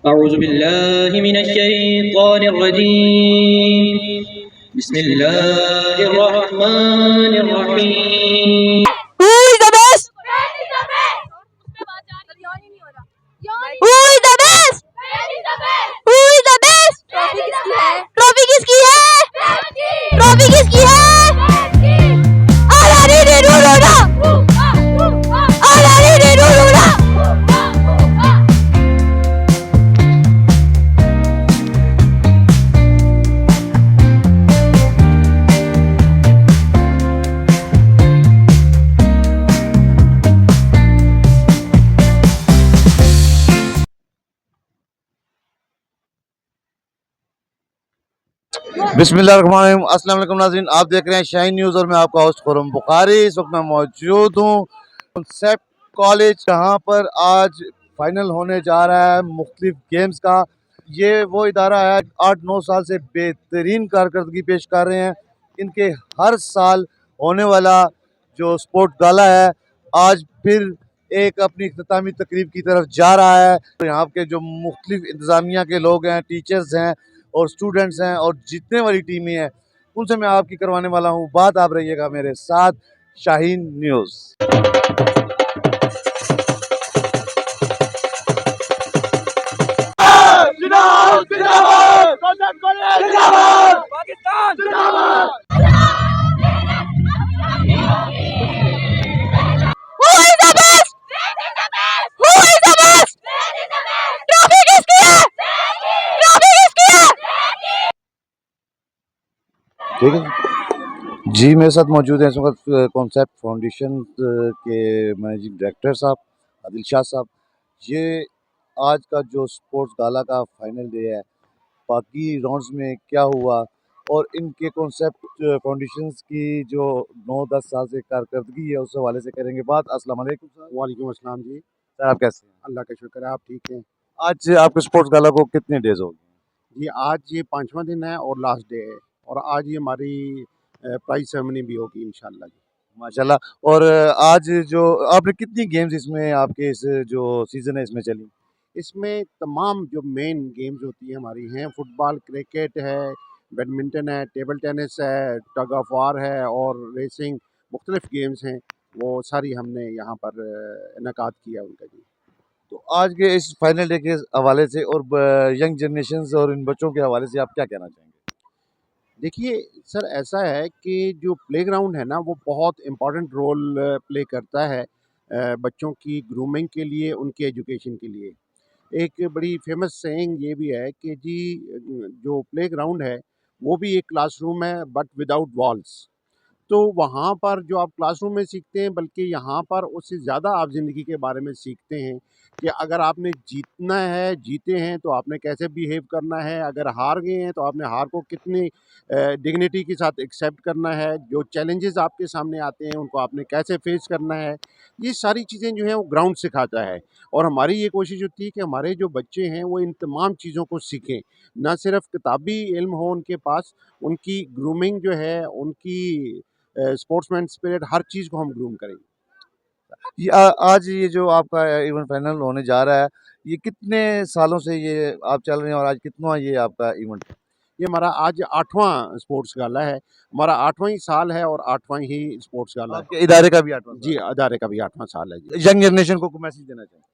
अऊज़ु बिल्लाहि मिनश शैतानिर रजीम। बिस्मिल्लाहिर रहमानिर रहीम। Who is the best? Who is the best? Who is the best? Trophy किसकी है? Trophy किसकी है? आलारी ने रूरूरा, आलारी ने रूरूरा। बिस्मिल्लाहिर्रहमानिर्रहीम। अस्सलाम वालेकुम नाज़रीन, आप देख रहे हैं शाहीन न्यूज़ और मैं आपका होस्ट खुरम बुखारी। इस वक्त मैं मौजूद हूँ कॉन्सेप्ट कॉलेज, जहाँ पर आज फाइनल होने जा रहा है मुख्तलिफ गेम्स का। ये वो इदारा है 8-9 साल से बेहतरीन कारकर्दगी पेश कर रहे हैं। इनके हर साल होने वाला जो स्पोर्ट गाला है आज फिर एक अपनी इख्तितामी तकरीब की तरफ जा रहा है। तो यहाँ के जो मुख्तलिफ इंतज़ामिया के लोग हैं, टीचर्स हैं और स्टूडेंट्स हैं और जितने वाली टीमें हैं, उनसे मैं आपकी करवाने वाला हूँ बात। आप रहिएगा मेरे साथ Shaheen news. Who is the best? Who is the best? Trophy किसकी है? ट्रॉफी किसकी है? ठीक है जी, मेरे साथ मौजूद हैं इस वक्त कॉन्सेप्ट फाउंडेशन के मैनेजिंग डायरेक्टर साहब आदिल शाह साहब। ये आज का जो स्पोर्ट्स गाला का फाइनल डे है, बाकी राउंड्स में क्या हुआ और इनके कॉन्सेप्ट फाउंडेशंस की जो 9-10 साल से कारकर्दगी है उस हवाले से करेंगे बात। अस्सलाम वालेकुम सर। वालेकुम अस्सलाम जी। सर आप कैसे हैं? अल्लाह का शुक्र है, आप ठीक हैं? आज आपके स्पोर्ट्स गाला को कितने डेज हो गए? जी आज ये 5वां दिन है और लास्ट डे है, और आज ये हमारी प्राइज सेरेमनी भी होगी इंशाल्लाह जी। माशाल्लाह। और आज जो आपने कितनी गेम्स इसमें आपके इस जो सीज़न है इसमें चली? इसमें तमाम जो मेन गेम्स होती हैं हमारी हैं, फुटबॉल, क्रिकेट है, बैडमिंटन है, टेबल टेनिस है, टग ऑफ वार है और रेसिंग, मुख्तलिफ गेम्स हैं, वो सारी हमने यहाँ पर इनकाद किया उनका जी। तो आज के इस फाइनल डे के हवाले से और यंग जनरेशन और इन बच्चों के हवाले से आप क्या कहना चाहेंगे? देखिए सर, ऐसा है कि जो प्लेग्राउंड है ना, वो बहुत इम्पोर्टेंट रोल प्ले करता है बच्चों की ग्रूमिंग के लिए, उनके एजुकेशन के लिए। एक बड़ी फेमस सेइंग ये भी है कि जी जो प्लेग्राउंड है वो भी एक क्लासरूम है बट विदाउट वॉल्स। तो वहाँ पर जो आप क्लासरूम में सीखते हैं, बल्कि यहाँ पर उससे ज़्यादा आप ज़िंदगी के बारे में सीखते हैं कि अगर आपने जीतना है, जीते हैं तो आपने कैसे बिहेव करना है, अगर हार गए हैं तो आपने हार को कितनी डिग्निटी के साथ एक्सेप्ट करना है, जो चैलेंजेस आपके सामने आते हैं उनको आपने कैसे फेस करना है। ये सारी चीज़ें जो हैं वो ग्राउंड सिखाता है, और हमारी ये कोशिश होती है कि हमारे जो बच्चे हैं वो इन तमाम चीज़ों को सीखें। ना सिर्फ़ किताबी इल्म हो उनके पास, उनकी ग्रूमिंग जो है, उनकी स्पोर्ट्समैन स्पिरिट, हर चीज़ को हम ग्रूम करेंगे। ये आज ये जो आपका इवेंट फाइनल होने जा रहा है, ये कितने सालों से ये आप चल रहे हैं और आज कितना ये आपका इवेंट है? ये हमारा आज 8वां स्पोर्ट्स गाला है, हमारा 8वां ही साल है और 8वां ही स्पोर्ट्स गाला है। आपके इदारे का भी 8वां जी, अदारे का भी 8वां साल है जी। यंग जनरेशन को मैसेज देना चाहिए?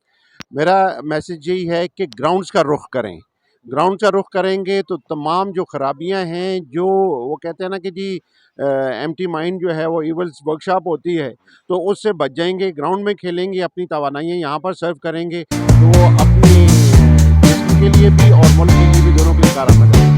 मेरा मैसेज यही है कि ग्राउंड्स का रुख करें। ग्राउंड का रुख करेंगे तो तमाम जो खराबियां हैं, जो वो कहते हैं ना कि जी एम्प्टी माइंड जो है वो इवल्स वर्कशॉप होती है, तो उससे बच जाएंगे। ग्राउंड में खेलेंगे, अपनी तवानाइयाँ यहाँ पर सर्व करेंगे, तो वो अपनी जिस्म के लिए भी और मुल्क के लिए भी, दोनों के लिए कारआमद है।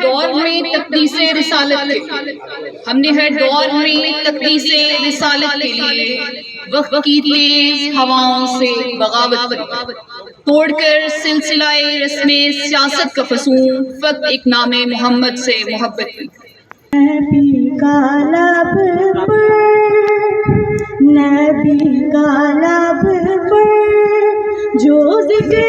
दौर में तकदीसे रिसालत के हमने हर दौर में तकदीसे रिसालत के लिए वक्त की तेज हवाओं से बगावत की, तोड़कर सिलसिलाए रस्मे सियासत का फसूं फक्त एक नामे मोहम्मद से मोहब्बत की। नबी का लब पर, नबी का लब पर जो जिक्र